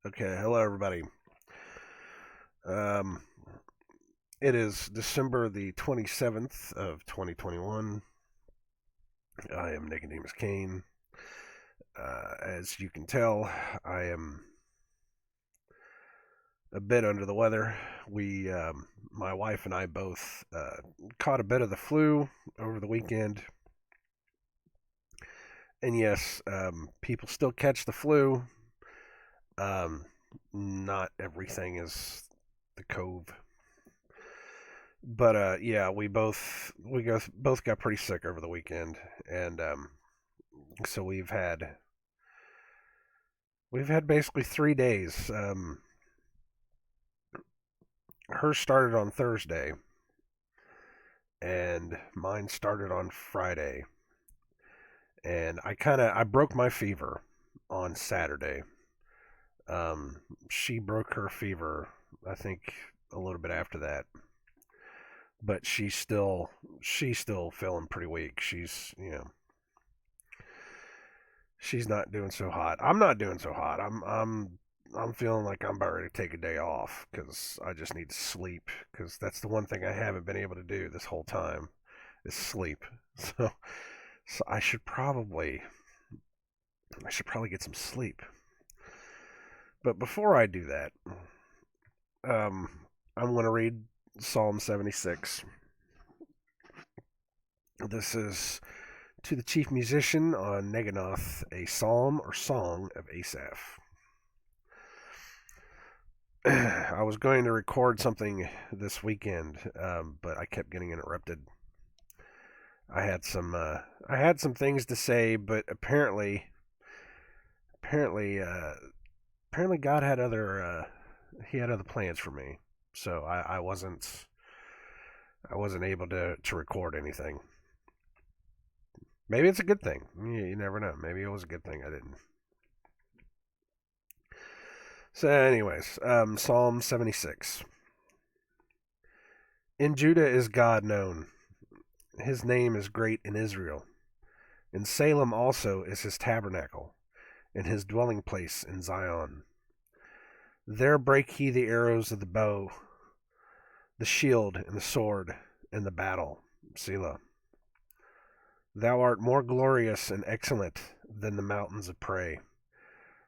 Okay, hello everybody. Um, it is December the 27th of 2021. I am Nicodemus Kane. As you can tell, I am a bit under the weather. My wife and I both caught a bit of the flu over the weekend. And yes, people still catch the flu. Um, Not everything is the cove. But yeah, both got pretty sick over the weekend, and so we've had basically 3 days. Hers started on Thursday, and mine started on Friday, and I broke my fever on Saturday. Um, she broke her fever, I think, a little bit after that, but she's still feeling pretty weak. She's not doing so hot. I'm not doing so hot. I'm feeling like I'm about ready to take a day off because I just need to sleep because that's the one thing I haven't been able to do this whole time is sleep. So so I should probably get some sleep. But before I do that, um, I'm going to read Psalm 76. This is to the chief musician on Neganoth, a psalm or song of Asaph. I was going to record something this weekend, but I kept getting interrupted. I had some things to say, but apparently, apparently God had he had other plans for me, so I wasn't able to record anything. Maybe it's a good thing. You never know. Maybe it was a good thing I didn't. So, anyways, Psalm 76. In Judah is God known. His name is great in Israel. In Salem also is his tabernacle, and his dwelling place in Zion. There brake he the arrows of the bow, the shield, and the sword, and the battle. Selah. Thou art more glorious and excellent than the mountains of prey.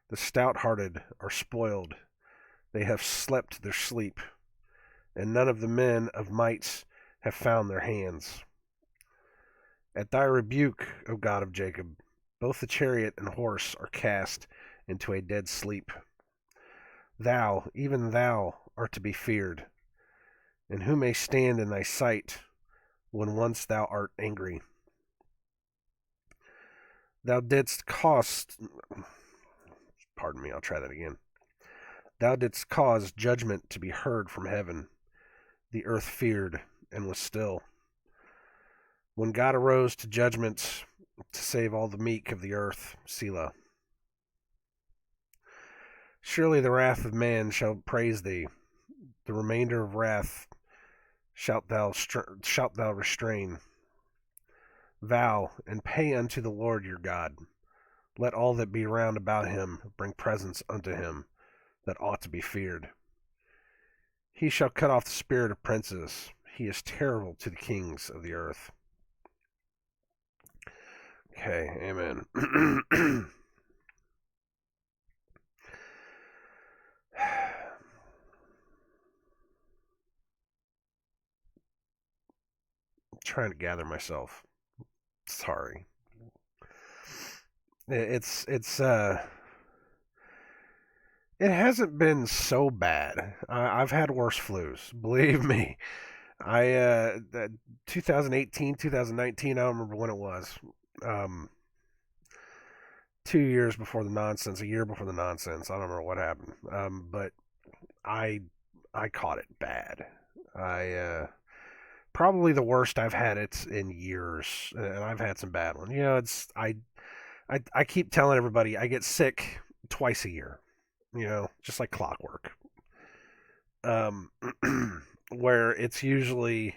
The stout-hearted are spoiled. They have slept their sleep, and none of the men of might have found their hands. At thy rebuke, O God of Jacob, both the chariot and horse are cast into a dead sleep. Thou, even thou, art to be feared, and who may stand in thy sight when once thou art angry? Thou didst cause, pardon me, I'll try that again. Thou didst cause judgment to be heard from heaven. The earth feared and was still. When God arose to judgment to save all the meek of the earth, Selah. Surely the wrath of man shall praise thee. The remainder of wrath shalt thou restrain. Vow and pay unto the Lord your God. Let all that be round about him bring presents unto him that ought to be feared. He shall cut off the spirit of princes. He is terrible to the kings of the earth. Okay, amen. Trying to gather myself. Sorry. It's it hasn't been so bad. I've had worse flus, believe me. 2018, 2019, I don't remember when it was. Um 2 years before the nonsense, a year before the nonsense. I don't remember what happened. But I I caught it bad. I Probably the worst I've had it in years, and I've had some bad ones. It's I keep telling everybody I get sick twice a year. Just like clockwork. Um, where it's usually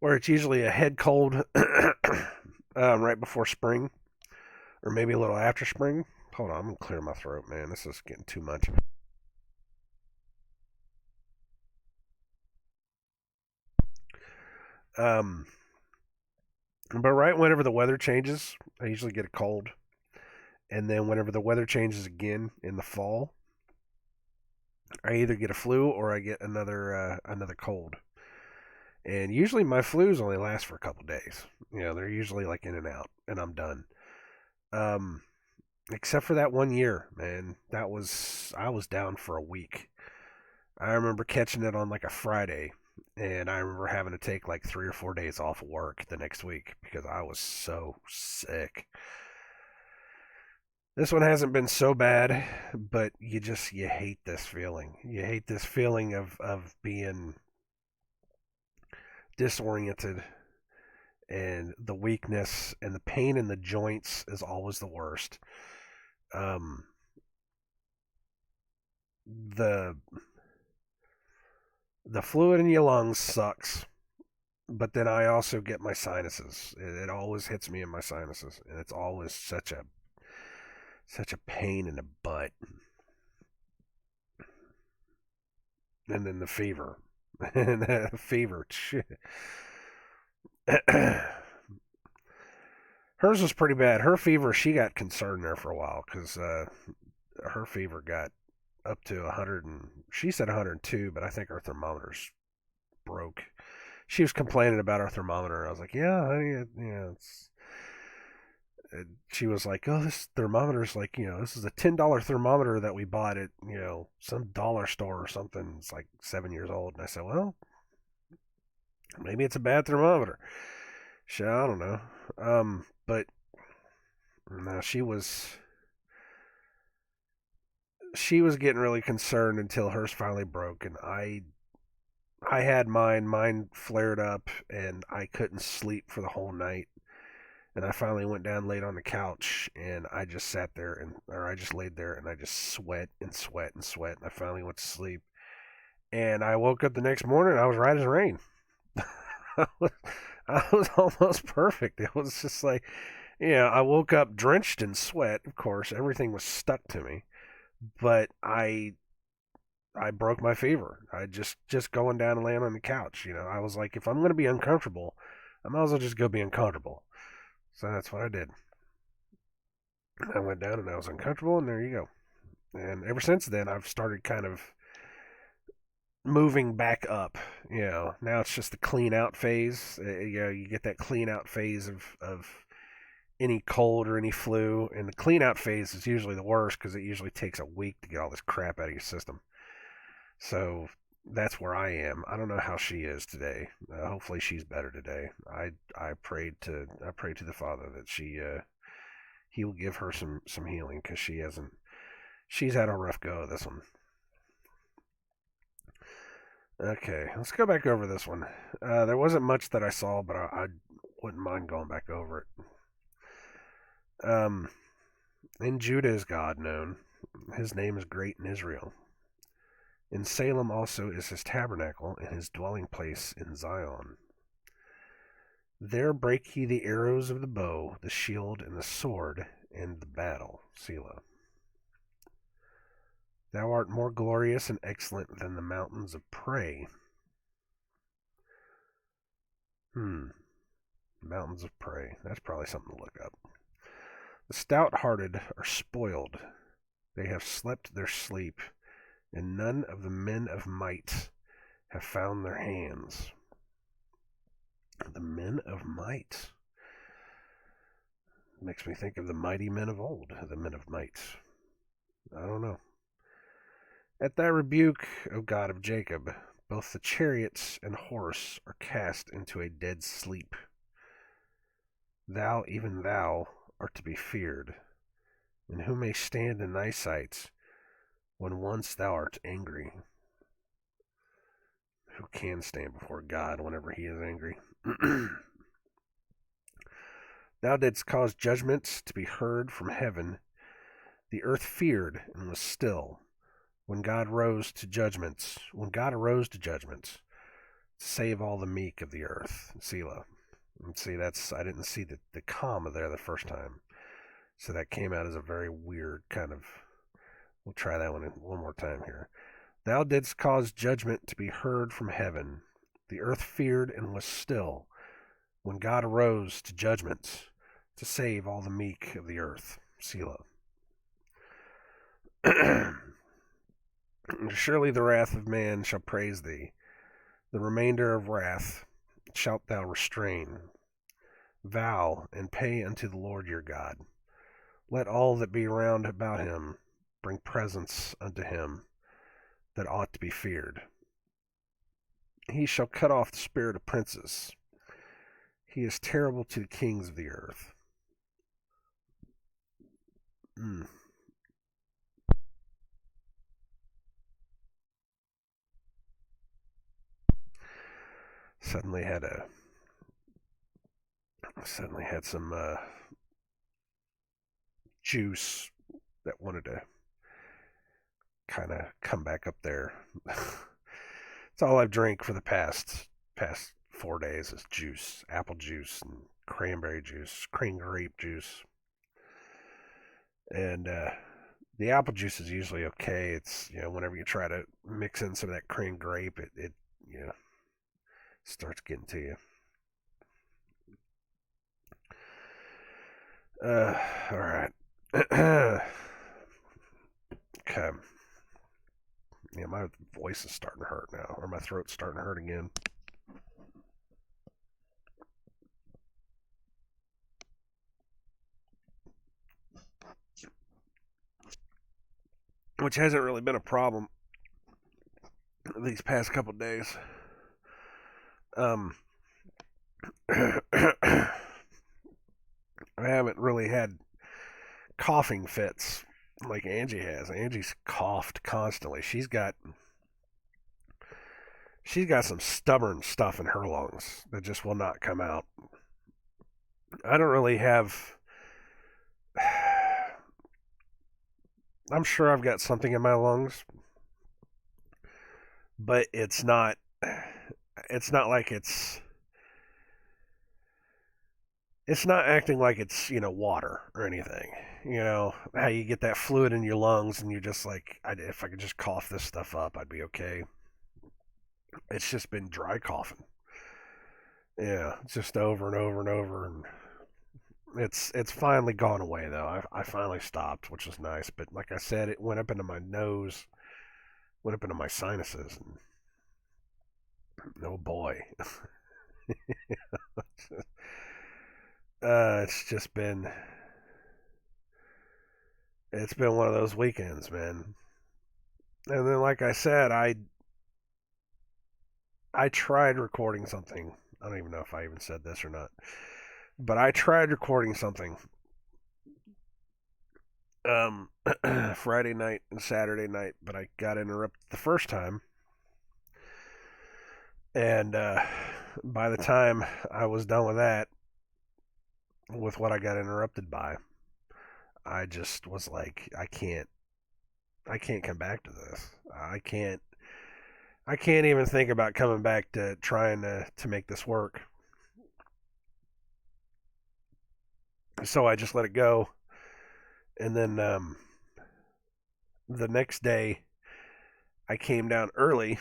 a head cold right before spring, or maybe a little after spring, Hold on, I'm gonna clear my throat, man. This is getting too much. Um, but right whenever the weather changes, I usually get a cold, and then whenever the weather changes again in the fall, I either get a flu or I get another cold. And usually my flus only last for a couple days. You know, they're usually like in and out, and I'm done. Um, except for that one year, man. I was down for a week. I remember catching it on like a Friday, and I remember having to take like 3 or 4 days off of work the next week because I was so sick. This one hasn't been so bad, but you hate this feeling. You hate this feeling of being disoriented, and the weakness and the pain in the joints is always the worst. Um, the the fluid in your lungs sucks, but then I also get my sinuses. It always hits me in my sinuses, and it's always such a pain in the butt. And then the fever, and the fever. Hers was pretty bad. Her fever, she got concerned there for a while because her fever got up to 100 and she said 102, but I think our thermometers broke. She was complaining about our thermometer. I was like, yeah, honey, yeah, it's. She was like, oh, this thermometer's like, this is a $10 thermometer that we bought at, some dollar store or something. It's like 7 years old. And I said, well, maybe it's a bad thermometer. Shit, I don't know. But no, she was getting really concerned until hers finally broke, and I had mine. Mine flared up, and I couldn't sleep for the whole night. And I finally went down, laid on the couch, and I just sat there or I just laid there, and I just sweat and sweat and sweat. And I finally went to sleep, and I woke up the next morning, and I was right as rain. I was almost perfect. It was just like, I woke up drenched in sweat. Of course, everything was stuck to me, but I broke my fever. I just going down and laying on the couch. I was like, if I'm gonna be uncomfortable, I might as well just go be uncomfortable. So that's what I did. I went down and I was uncomfortable, and there you go. And ever since then, I've started kind of moving back up. Now it's just the clean out phase. You get that clean out phase of any cold or any flu, and the clean out phase is usually the worst because it usually takes a week to get all this crap out of your system. So that's where I am. I don't know how she is today. Hopefully she's better today. I prayed to the Father that he will give her some healing because she's had a rough go of this one. Okay, let's go back over this one. There wasn't much that I saw, but I wouldn't mind going back over it. In Judah is God known. His name is great in Israel. In Salem also is his tabernacle, and his dwelling place in Zion. There break he the arrows of the bow, the shield, and the sword, and the battle. Selah. Thou art more glorious and excellent than the mountains of prey. Mountains of prey. That's probably something to look up. The stout-hearted are spoiled. They have slept their sleep, and none of the men of might have found their hands. The men of might. Makes me think of the mighty men of old, the men of might. I don't know. At thy rebuke, O God of Jacob, both the chariots and horse are cast into a dead sleep. Thou, even thou, art to be feared, and who may stand in thy sight when once thou art angry? Who can stand before God whenever he is angry? Thou didst cause judgments to be heard from heaven. The earth feared and was still. When God arose to judgments, to save all the meek of the earth. Selah. And see, I didn't see the comma there the first time. So that came out as a very weird kind of. We'll try that one more time here. Thou didst cause judgment to be heard from heaven. The earth feared and was still, when God arose to judgment to save all the meek of the earth. Selah. Surely the wrath of man shall praise thee. The remainder of wrath shalt thou restrain. Vow and pay unto the Lord your God. Let all that be round about him bring presents unto him that ought to be feared. He shall cut off the spirit of princes. He is terrible to the kings of the earth. Suddenly had some juice that wanted to kind of come back up there. It's all I've drank for the past 4 days is juice, apple juice and cranberry juice, cream grape juice. And the apple juice is usually okay. It's, whenever you try to mix in some of that cream grape, it starts getting to you. All right. Okay. Yeah, my voice is starting to hurt now, or my throat's starting to hurt again. Which hasn't really been a problem these past couple of days. I haven't really had coughing fits like Angie has. Angie's coughed constantly. She's got some stubborn stuff in her lungs that just will not come out. I don't really have. I'm sure I've got something in my lungs, but it's not. It's not like it's. It's not acting like it's water or anything. How you get that fluid in your lungs and you're just like, if I could just cough this stuff up, I'd be okay. It's just been dry coughing. Yeah, just over and over and over, and it's finally gone away though. I finally stopped, which was nice. But like I said, it went up into my nose, went up into my sinuses, and oh boy, it's just been one of those weekends, man. And then, like I said, I tried recording something. I don't even know if I even said this or not, but I tried recording something Friday night and Saturday night, but I got interrupted the first time, and by the time I was done with that, with what I got interrupted by, I just was like, I can't come back to this. I can't even think about coming back to trying to make this work. So I just let it go. And then the next day, I came down earlier,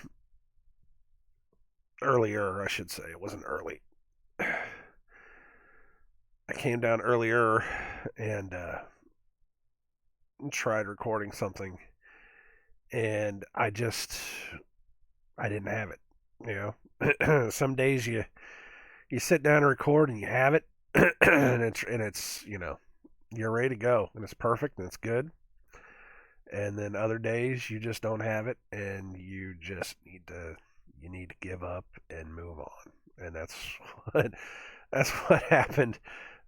I should say. It wasn't early. I came down earlier and tried recording something, and I didn't have it. Some days you sit down and record and you have it, and it's you're ready to go and it's perfect and it's good. And then other days you just don't have it and you just need to give up and move on. And what that's what happened.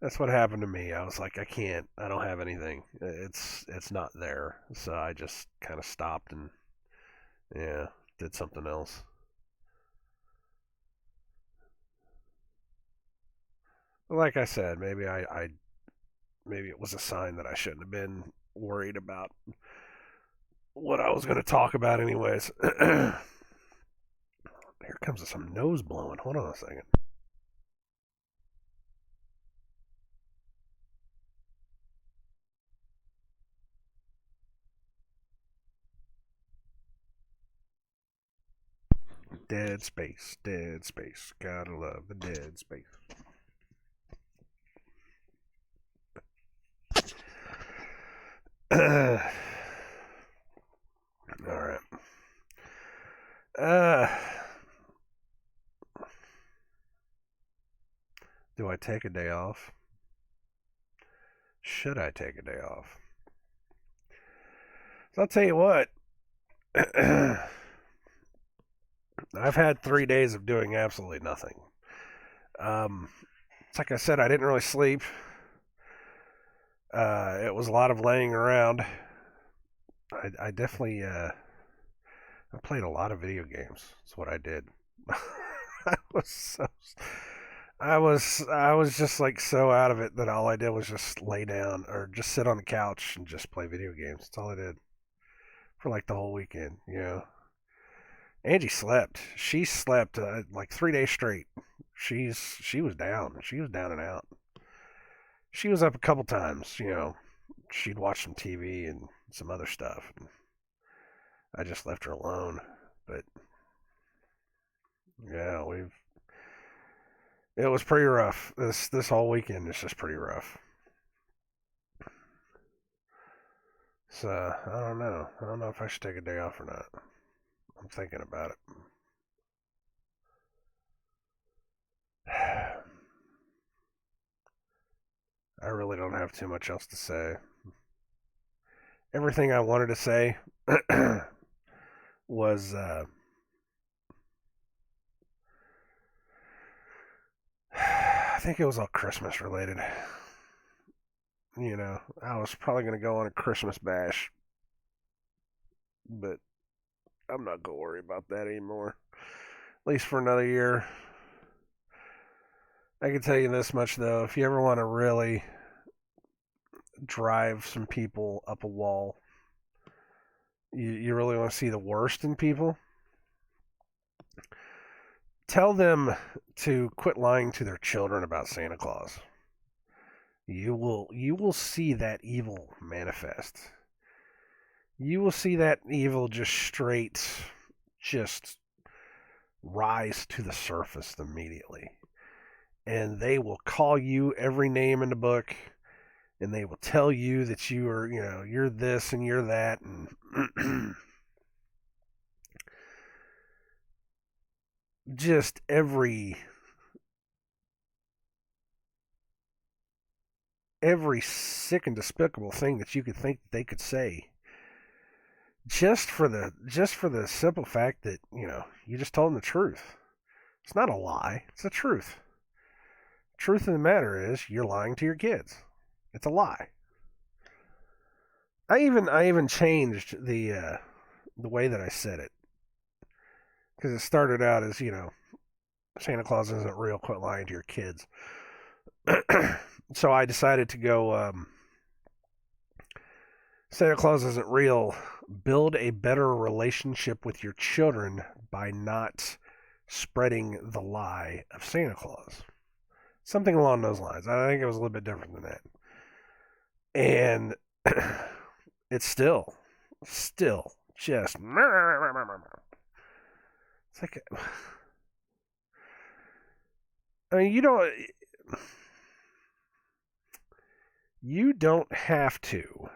That's what happened to me. I was like, I don't have anything. It's not there. So I just kind of stopped and did something else. Like I said, maybe maybe it was a sign that I shouldn't have been worried about what I was going to talk about anyways. Here comes some nose blowing. Hold on a second. Dead Space. Dead Space. Gotta love the Dead Space. Alright. Do I take a day off? Should I take a day off? So I'll tell you what. I've had 3 days of doing absolutely nothing. It's like I said, I didn't really sleep. It was a lot of laying around. I definitely I played a lot of video games. That's what I did. I was so I was just like so out of it that all I did was just lay down or just sit on the couch and just play video games. That's all I did for like the whole weekend. Angie slept. She slept like 3 days straight. She was down. She was down and out. She was up a couple times. She'd watch some TV and some other stuff. And I just left her alone. But yeah, it was pretty rough. This whole weekend is just pretty rough. So I don't know. I don't know if I should take a day off or not. I'm thinking about it. I really don't have too much else to say. Everything I wanted to say was I think it was all Christmas related. I was probably going to go on a Christmas bash, but I'm not going to worry about that anymore. At least for another year. I can tell you this much, though. If you ever want to really drive some people up a wall, you really want to see the worst in people, tell them to quit lying to their children about Santa Claus. You will see that evil manifest. You will see that evil just rise to the surface immediately. And they will call you every name in the book, and they will tell you that you're this and you're that, and just every sick and despicable thing that you could think that they could say, just for the simple fact that you just told them the truth. It's not a lie; it's the truth. Truth of the matter is, you're lying to your kids. It's a lie. I even changed the way that I said it, because it started out as Santa Claus isn't real. Quit lying to your kids. So I decided to go, Santa Claus isn't real. Build a better relationship with your children by not spreading the lie of Santa Claus. Something along those lines. I think it was a little bit different than that. And it's still just... It's like... I mean, you don't have to.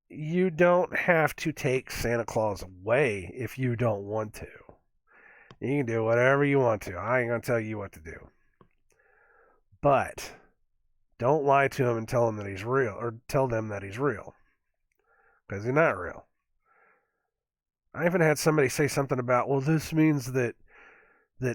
You don't have to take Santa Claus away if you don't want to. You can do whatever you want to. I ain't going to tell you what to do. But don't lie to him and tell him that he's real, or tell them that he's real, because he's not real. I even had somebody say something about, well, this means that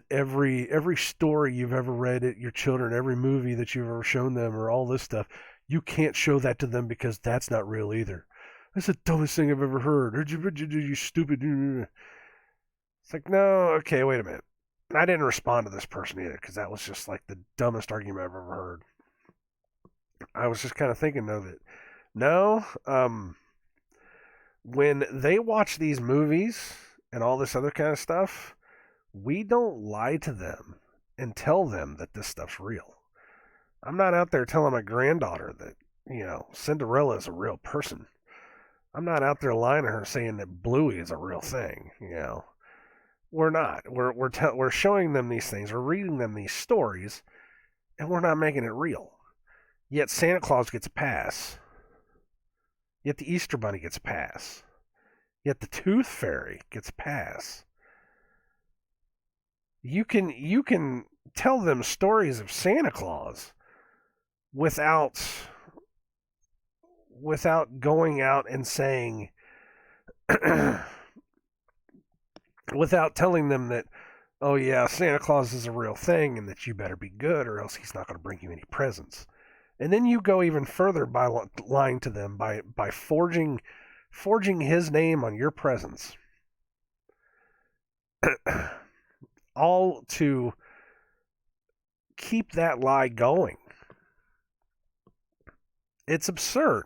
every story you've ever read at your children, every movie that you've ever shown them, or all this stuff, you can't show that to them because that's not real either. That's the dumbest thing I've ever heard. You stupid. It's like, no, okay, wait a minute. I didn't respond to this person either, because that was just like the dumbest argument I've ever heard. I was just kind of thinking, though, that no, when they watch these movies and all this other kind of stuff, we don't lie to them and tell them that this stuff's real. I'm not out there telling my granddaughter that, Cinderella is a real person. I'm not out there lying to her saying that Bluey is a real thing. We're not. We're showing them these things. We're reading them these stories, and we're not making it real. Yet Santa Claus gets a pass. Yet the Easter Bunny gets a pass. Yet the Tooth Fairy gets a pass. You can tell them stories of Santa Claus without going out and saying without telling them that, oh yeah, Santa Claus is a real thing and that you better be good or else he's not going to bring you any presents. And then you go even further by lying to them by forging his name on your presents. All to keep that lie going. It's absurd.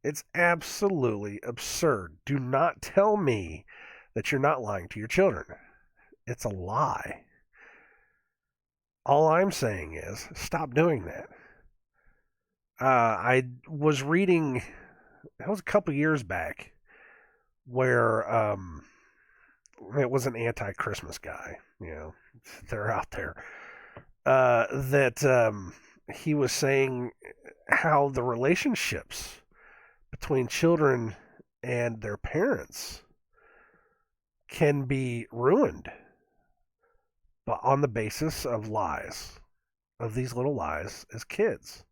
It's absolutely absurd. Do not tell me that you're not lying to your children. It's a lie. All I'm saying is stop doing that. I was reading, that was a couple years back, where it was an anti-Christmas guy. They're out there. That he was saying how the relationships between children and their parents can be ruined, but on the basis of lies, of these little lies as kids.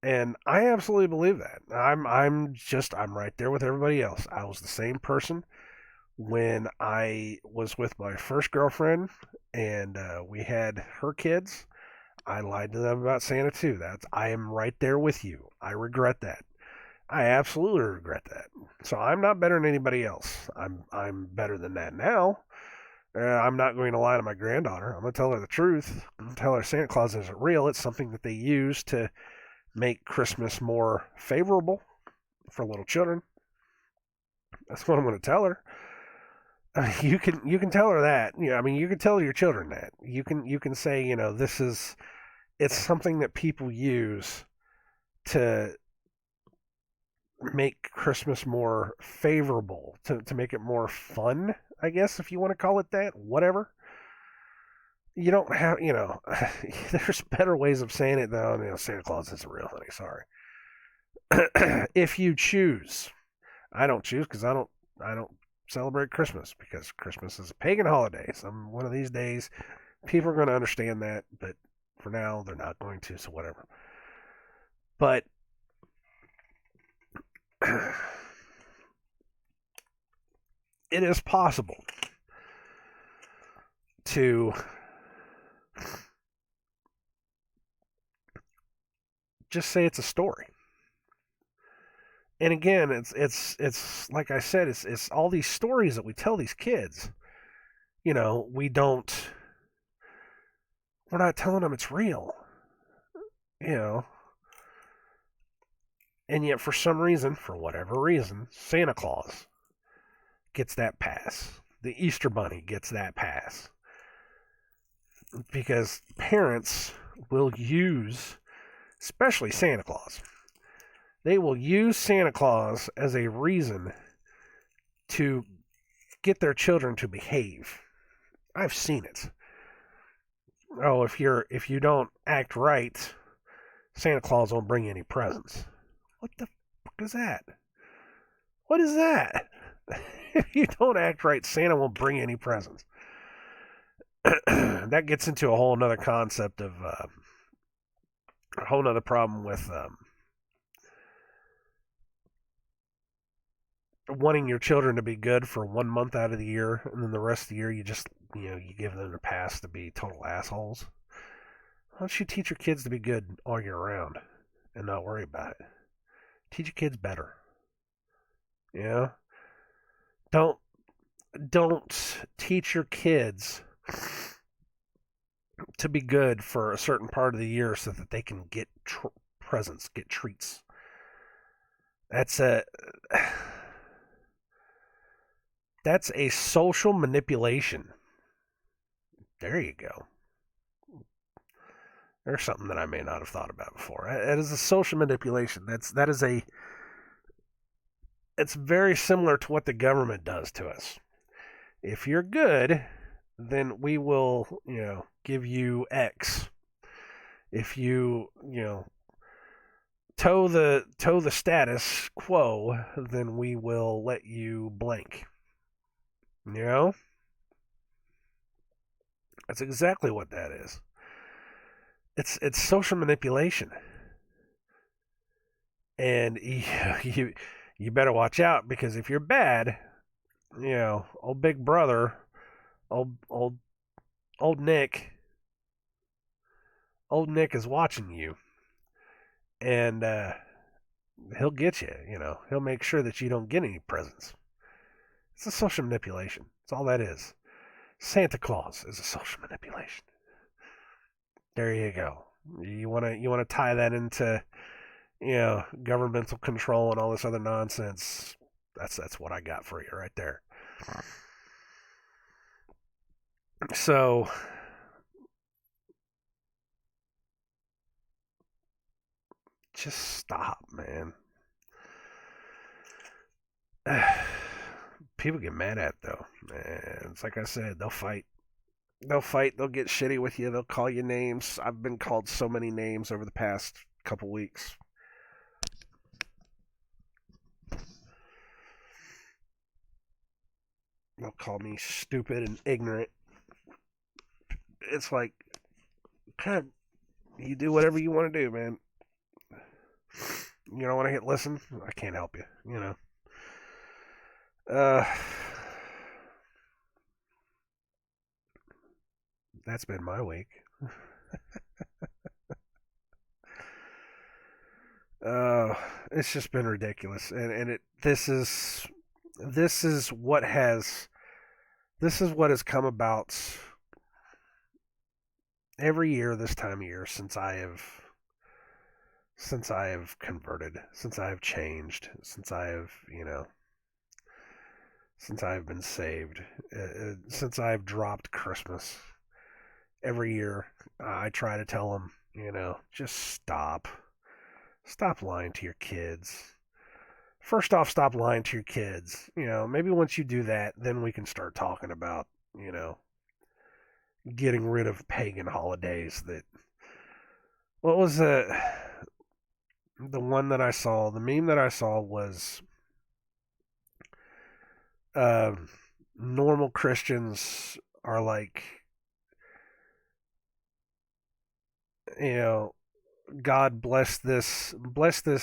And I absolutely believe that. I'm right there with everybody else. I was the same person when I was with my first girlfriend and we had her kids. I lied to them about Santa too. I am right there with you. I regret that. I absolutely regret that. So I'm not better than anybody else. I'm better than that now. I'm not going to lie to my granddaughter. I'm going to tell her the truth. I'm going to tell her Santa Claus isn't real. It's something that they use to make Christmas more favorable for little children. That's what I'm going to tell her. You can tell her that. You can tell your children that. You can say, it's something that people use to make Christmas more favorable, to make it more fun, I guess, if you want to call it that. Whatever. You don't have, there's better ways of saying it than, Santa Claus isn't real, honey. Sorry. If you choose. I don't choose because I don't celebrate Christmas because Christmas is a pagan holiday. One of these days, people are going to understand that, but for now, they're not going to, so whatever. But it is possible to just say it's a story. And again, it's like I said, it's all these stories that we tell these kids. We're not telling them it's real. And yet for some reason, for whatever reason, Santa Claus gets that pass. The Easter Bunny gets that pass. Because parents will use, especially Santa Claus, they will use Santa Claus as a reason to get their children to behave. I've seen it. Oh, if you don't act right, Santa Claus won't bring you any presents. What the fuck is that? What is that? If you don't act right, Santa won't bring you any presents. That gets into a whole nother concept of a whole nother problem with wanting your children to be good for 1 month out of the year, and then the rest of the year you just you give them a pass to be total assholes. Why don't you teach your kids to be good all year round and not worry about it? Teach your kids better. Don't teach your kids to be good for a certain part of the year so that they can get presents, get treats. That's a social manipulation. There you go. There's something that I may not have thought about before. That is a social manipulation. That is a it's very similar to what the government does to us. If you're good, then we will, give you X. If you toe the status quo, then we will let you blank. You know? That's exactly what that is. It's social manipulation. And you better watch out, because if you're bad, old big brother, old Nick, old Nick is watching you, and he'll get you. He'll make sure that you don't get any presents. It's a social manipulation. That's all that is. Santa Claus is a social manipulation. There you go. You wanna tie that into governmental control and all this other nonsense. That's what I got for you right there. So just stop, man. People get mad at it, though. And it's like I said, they'll fight. They'll fight. They'll get shitty with you. They'll call you names. I've been called so many names over the past couple weeks. They'll call me stupid and ignorant. It's like, kind of, you do whatever you want to do, man. You don't want to hit listen? I can't help you, That's been my week. It's just been ridiculous, and this is what has come about every year this time of year since I have converted, since I have changed, since I have since I have been saved, since I have dropped Christmas. Every year, I try to tell them, just stop. Stop lying to your kids. First off, stop lying to your kids. Maybe once you do that, then we can start talking about, getting rid of pagan holidays. What was the one that I saw? The meme that I saw was normal Christians are like, God bless this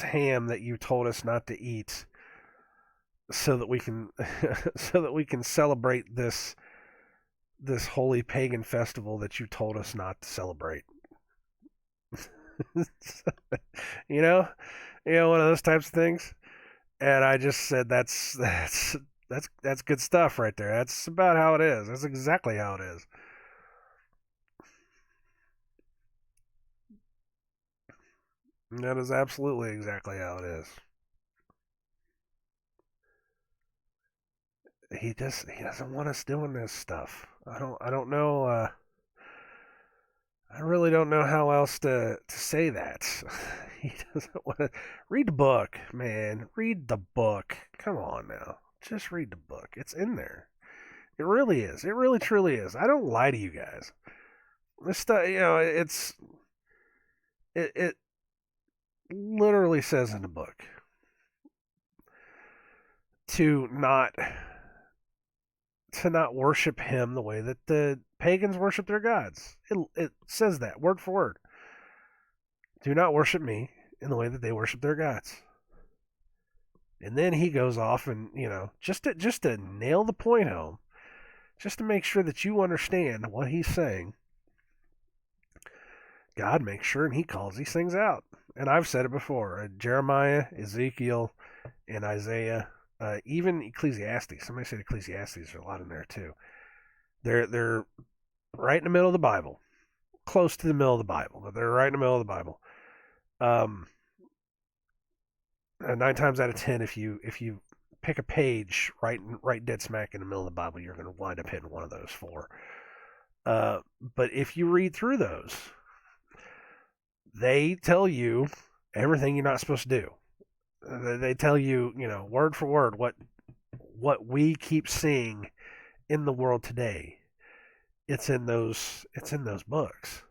ham that you told us not to eat, so that we can celebrate this holy pagan festival that you told us not to celebrate. One of those types of things. And I just said that's good stuff right there. That's about how it is. That's exactly how it is. That is absolutely exactly how it is. He doesn't want us doing this stuff. I don't know. I really don't know how else to say that. He doesn't want to read the book, man. Read the book. Come on now, just read the book. It's in there. It really is. It really truly is. I don't lie to you guys. This stuff, it literally says in the book to not worship him the way that the pagans worship their gods. It says that word for word. Do not worship me in the way that they worship their gods. And then he goes off and, just to nail the point home, just to make sure that you understand what he's saying, God makes sure and he calls these things out. And I've said it before. Jeremiah, Ezekiel, and Isaiah, even Ecclesiastes. Somebody said Ecclesiastes. There's a lot in there too. They're right in the middle of the Bible, close to the middle of the Bible, but they're right in the middle of the Bible. 9 times out of 10, if you pick a page right dead smack in the middle of the Bible, you're going to wind up hitting one of those 4. But if you read through those, they tell you everything you're not supposed to do. They tell you, word for word what we keep seeing in the world today. It's in those books.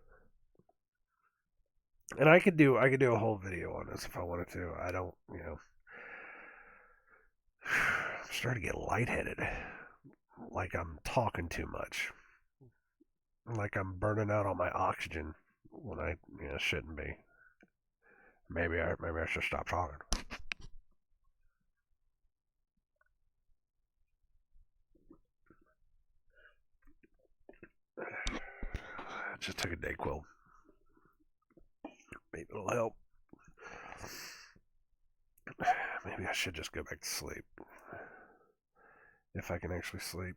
And I could do a whole video on this if I wanted to. I don't, I'm starting to get lightheaded. Like I'm talking too much. Like I'm burning out on my oxygen when I shouldn't be. Maybe I should stop talking. I just took a Dayquil. Maybe it'll help. Maybe I should just go back to sleep. If I can actually sleep.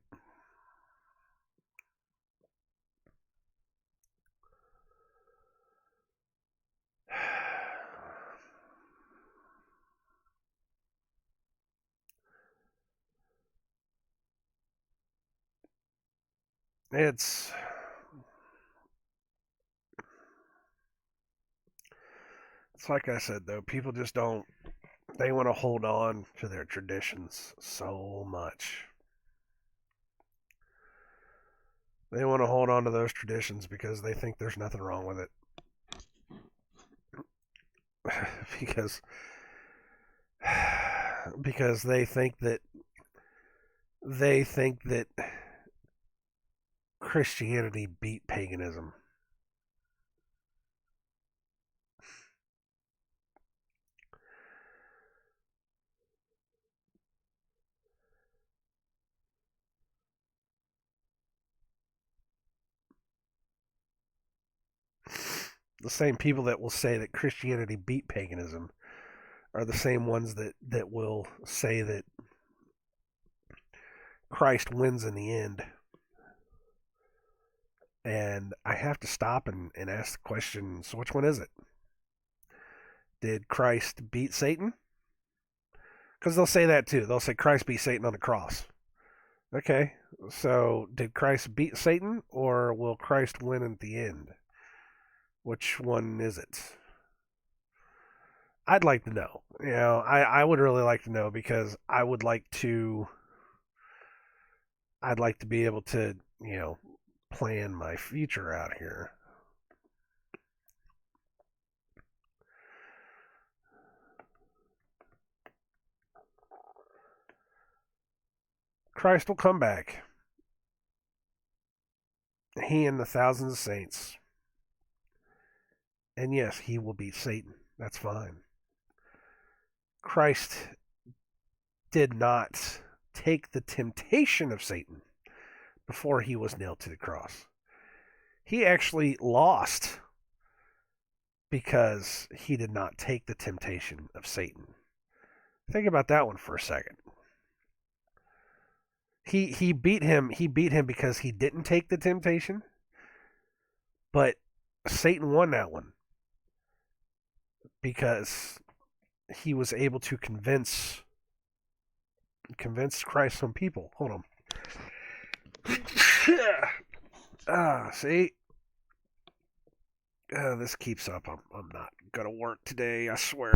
It's like I said though, people just don't. They want to hold on to their traditions so much. They want to hold on to those traditions because they think there's nothing wrong with it. because because they think that Christianity beat paganism. The same people that will say that Christianity beat paganism are the same ones that will say that Christ wins in the end. And I have to stop and ask the question, so which one is it? Did Christ beat Satan? Because they'll say that too. They'll say Christ beat Satan on the cross. Okay, so did Christ beat Satan, or will Christ win at the end? Which one is it? I'd like to know. I would really like to know because I'd like to be able to, plan my future out here. Christ will come back. He and the thousands of saints. And yes, he will beat Satan. That's fine. Christ did not take the temptation of Satan before he was nailed to the cross. He actually lost because he did not take the temptation of Satan. Think about that one for a second. He beat him because he didn't take the temptation, but Satan won that one because he was able to convince Christ some people. Hold on. See? This keeps up. I'm not gonna work today, I swear.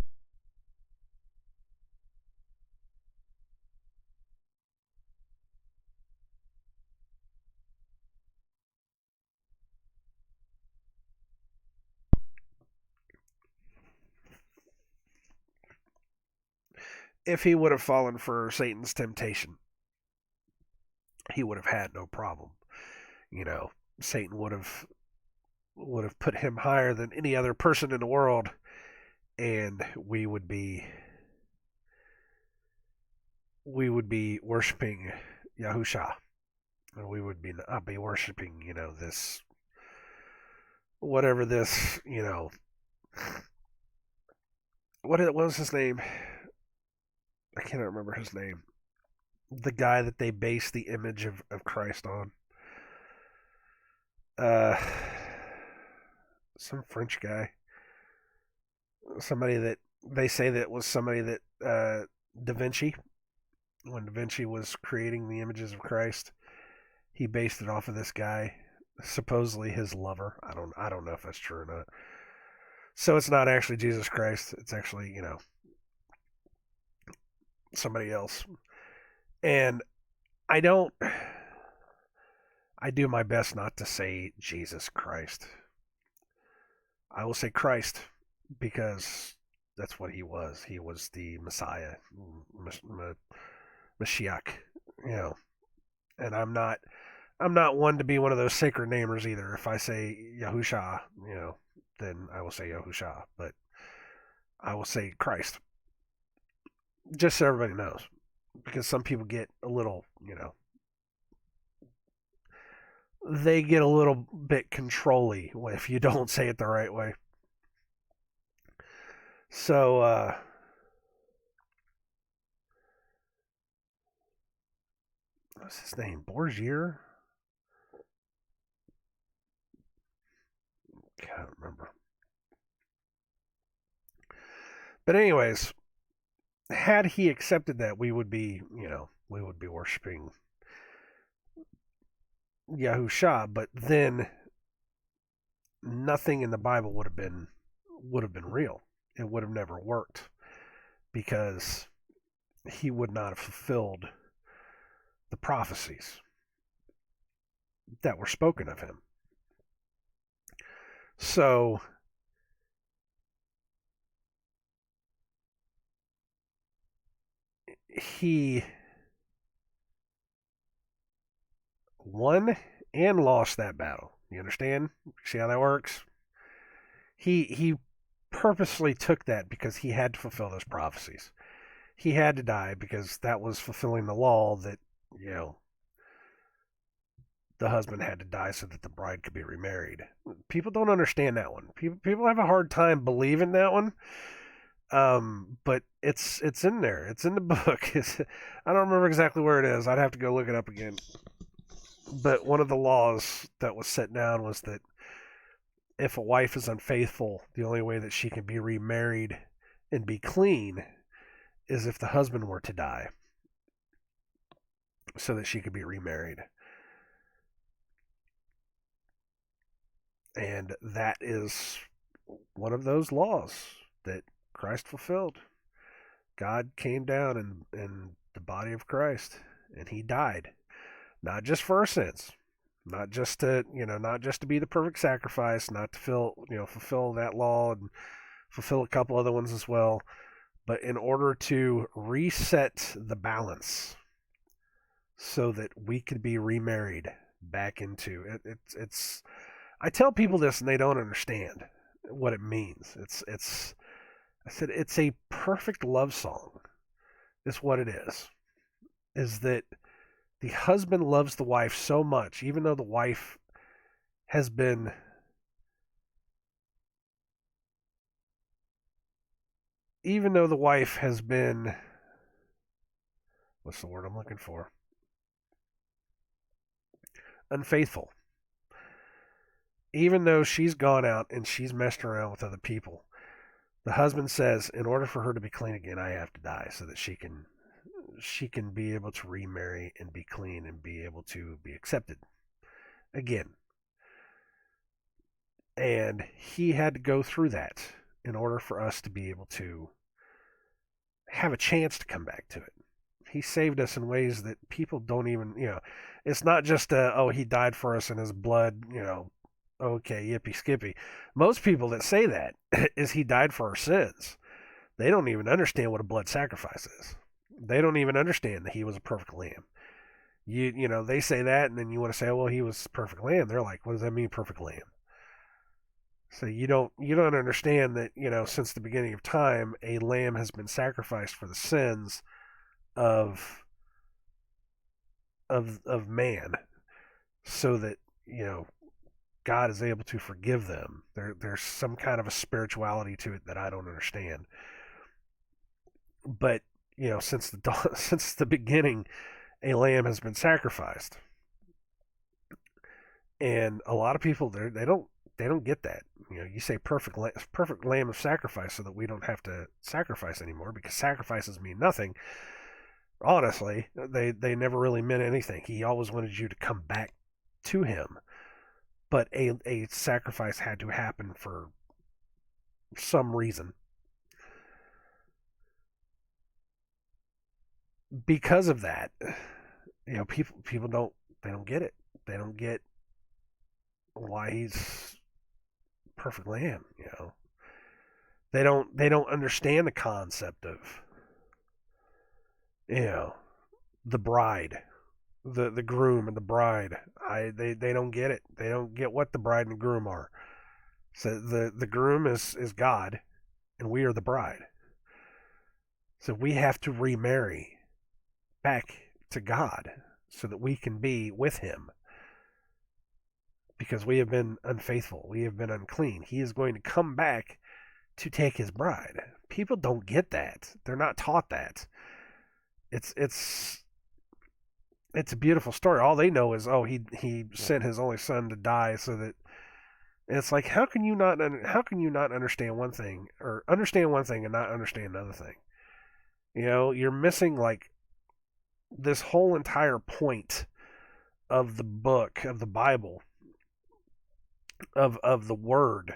If he would have fallen for Satan's temptation, he would have had no problem. Satan would have put him higher than any other person in the world, and we would be worshiping Yahusha, and we would be not be worshiping this whatever this what was his name? I can't remember his name. The guy that they base the image of Christ on. Uh, some French guy. Somebody that they say that was somebody that Da Vinci, when Da Vinci was creating the images of Christ, he based it off of this guy, supposedly his lover. I don't know if that's true or not. So it's not actually Jesus Christ. It's actually somebody else. And I don't, I do my best not to say Jesus Christ. I will say Christ because that's what he was. He was the Messiah, Mashiach, you know. And I'm not one to be one of those sacred namers either. If I say Yahusha, then I will say Yahusha, but I will say Christ, just so everybody knows, because some people get a little, they get a little bit controlly if you don't say it the right way. So, what's his name? Borgier? Can't remember. But anyways, had he accepted that, we would be, we would be worshiping Yahusha. But then nothing in the Bible would have been real. It would have never worked because he would not have fulfilled the prophecies that were spoken of him. So he won and lost that battle. You understand? See how that works? He purposely took that because he had to fulfill those prophecies. He had to die because that was fulfilling the law that, the husband had to die so that the bride could be remarried. People don't understand that one. People have a hard time believing that one. But it's in there. It's in the book. I don't remember exactly where it is. I'd have to go look it up again. But one of the laws that was set down was that if a wife is unfaithful, the only way that she can be remarried and be clean is if the husband were to die, so that she could be remarried. And that is one of those laws that Christ fulfilled. God came down in the body of Christ, and he died, not just for our sins, not just to be the perfect sacrifice, not to fulfill that law and fulfill a couple other ones as well, but in order to reset the balance so that we could be remarried back into it. It's I tell people this and they don't understand what it means. I said it's a perfect love song. Is what it is. Is that the husband loves the wife so much, even though the wife has been what's the word I'm looking for? Unfaithful. Even though she's gone out and she's messed around with other people, the husband says, in order for her to be clean again, I have to die so that she can be able to remarry and be clean and be able to be accepted again. And he had to go through that in order for us to be able to have a chance to come back to it. He saved us in ways that people don't even, it's not just he died for us in his blood, okay, yippee skippy. Most people that say that is he died for our sins. They don't even understand what a blood sacrifice is. They don't even understand that he was a perfect lamb. They say that, and then you want to say, well, he was a perfect lamb. They're like, what does that mean, perfect lamb? So you don't understand that, since the beginning of time, a lamb has been sacrificed for the sins of man, so that God is able to forgive them. There's some kind of a spirituality to it that I don't understand. But since the beginning, a lamb has been sacrificed, and a lot of people they don't get that. You say perfect lamb of sacrifice, so that we don't have to sacrifice anymore, because sacrifices mean nothing. Honestly, they never really meant anything. He always wanted you to come back to him. But a sacrifice had to happen for some reason. because of that, people don't get it. They don't get why he's perfect lamb. They don't understand the concept of you know the bride, the groom and the bride. They don't get it. They don't get what the bride and groom are. So the groom is God, and we are the bride. So we have to remarry back to God so that we can be with Him because we have been unfaithful. We have been unclean. He is going to come back to take His bride. People don't get that. They're not taught that. It's it's a beautiful story. All they know is, oh, he sent His only Son to die so that. And it's like, how can you not understand one thing or understand one thing and not understand another thing? You're missing like this whole entire point of the book of the Bible, of the Word,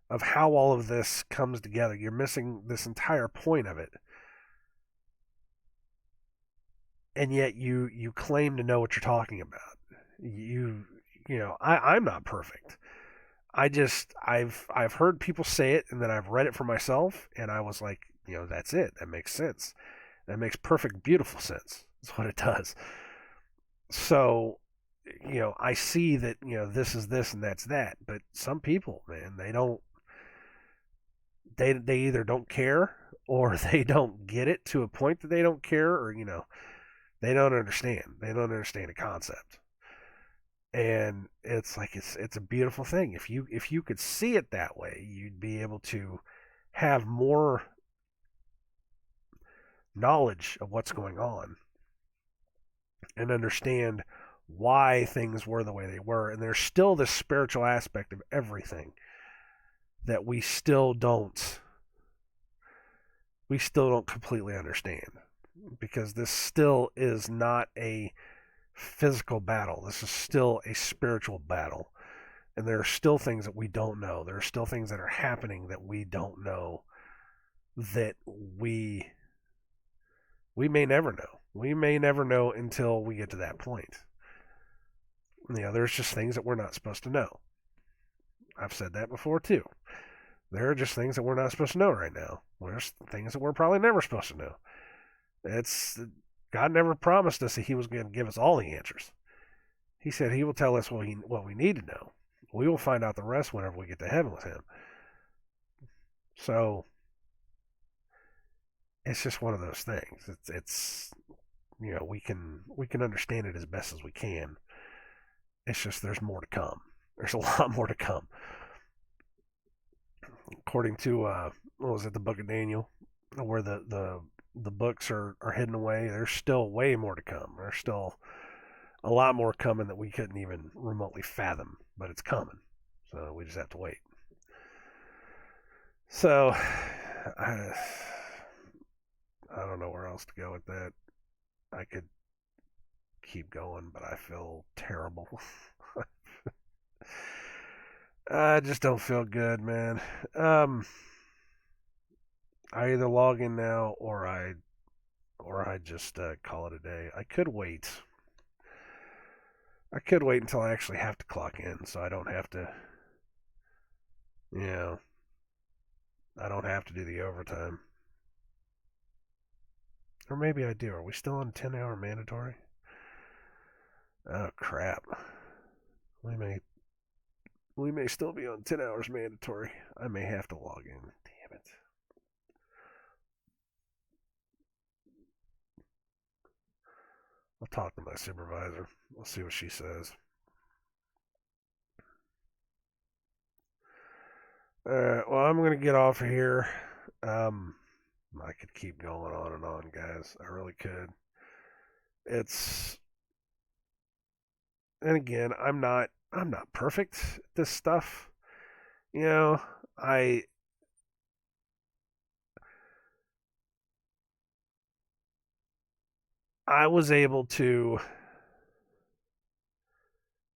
of how all of this comes together. You're missing this entire point of it, and yet you claim to know what you're talking about. I'm not perfect. I've heard people say it, and then I've read it for myself, and I was like, that's it. That makes sense. That makes perfect, beautiful sense. That's what it does. So, I see that this is this and that's that, but some people, man, they either don't care or they don't get it to a point that they don't care, or they don't understand. They don't understand the concept. And it's like it's a beautiful thing. If you could see it that way, you'd be able to have more knowledge of what's going on and understand why things were the way they were. And there's still this spiritual aspect of everything that we still don't completely understand, because this still is not a physical battle. This is still a spiritual battle. And there are still things that we don't know. There are still things that are happening that we don't know, that we may never know. We may never know until we get to that point. There's just things that we're not supposed to know. I've said that before too. There are just things that we're not supposed to know right now. There's things that we're probably never supposed to know. It's God never promised us that He was going to give us all the answers. He said He will tell us what we need to know. We will find out the rest whenever we get to heaven with Him. So it's just one of those things. It's we can understand it as best as we can. It's just there's more to come. There's a lot more to come. According to what was it, the Book of Daniel, where the books are hidden away. There's still way more to come. There's still a lot more coming that we couldn't even remotely fathom, but it's coming. So we just have to wait. So I don't know where else to go with that. I could keep going, but I feel terrible. I just don't feel good, man. I either log in now or I just call it a day. I could wait until I actually have to clock in, so I don't have to, you know, I don't have to do the overtime. Or maybe I do. Are we still on 10-hour mandatory? Oh crap. We may we may still be on 10 hours mandatory. I may have to log in. Damn it. I'll talk to my supervisor. We'll see what she says. Well, I'm gonna get off of here. Um, I could keep going on and on, guys. I really could. It's and again, I'm not perfect at this stuff. You know, I I was able to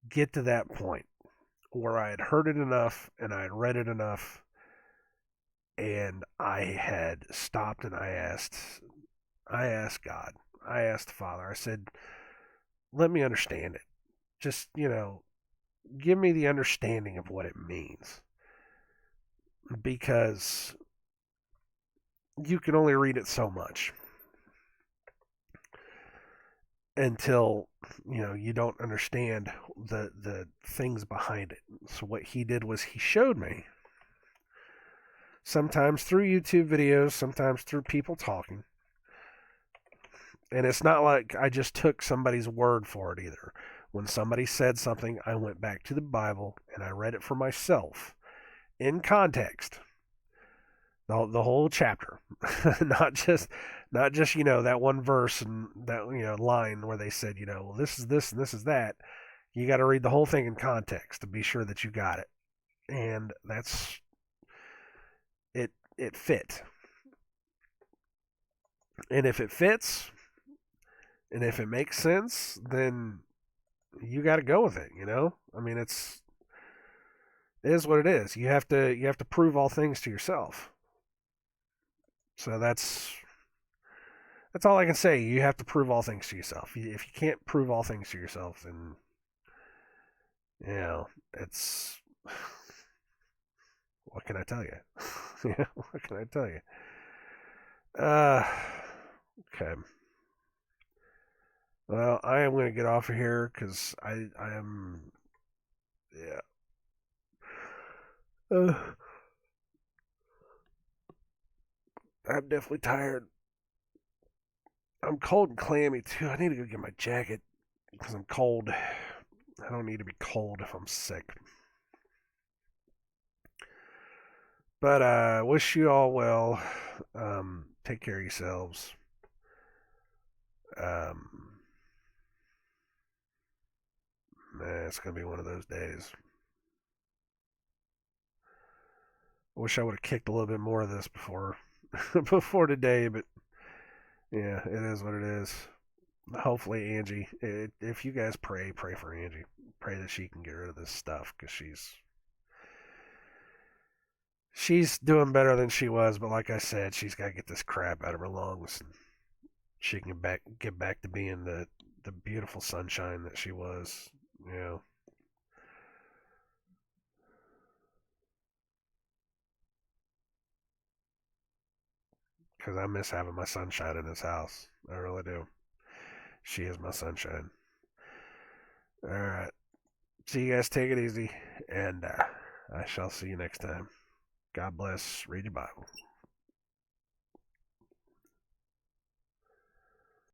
get to that point where I had heard it enough and I had read it enough, and I had stopped and I asked God, I asked the Father, I said, let me understand it. Just, give me the understanding of what it means. Because you can only read it so much until you don't understand the things behind it. So what he did was he showed me, sometimes through YouTube videos, sometimes through people talking. And it's not like I just took somebody's word for it either. When somebody said something, I went back to the Bible and I read it for myself in context. The whole chapter, not just that one verse and that line where they said well, this is this and this is that. You got to read the whole thing in context to be sure that you got it, and that's it. It fit, and if it fits, and if it makes sense, then you got to go with it. I mean, it is what it is. You have to prove all things to yourself. So that's all I can say. You have to prove all things to yourself. If you can't prove all things to yourself, then it's what can I tell you? What can I tell you? Uh, okay. Well, I am going to get off of here because I am, yeah. Uh, I'm definitely tired. I'm cold and clammy too. I need to go get my jacket because I'm cold. I don't need to be cold if I'm sick. But wish you all well. Take care of yourselves. Um, it's gonna be one of those days. I wish I would have kicked a little bit more of this before before today, but yeah, it is what it is. Hopefully, Angie, if you guys pray for Angie. Pray that she can get rid of this stuff because she's doing better than she was. But like I said, she's got to get this crap out of her lungs, and she can get back to being the beautiful sunshine that she was. You know, because I miss having my sunshine in this house. I really do. She is my sunshine. All right. See you guys. Take it easy, and I shall see you next time. God bless. Read your Bible.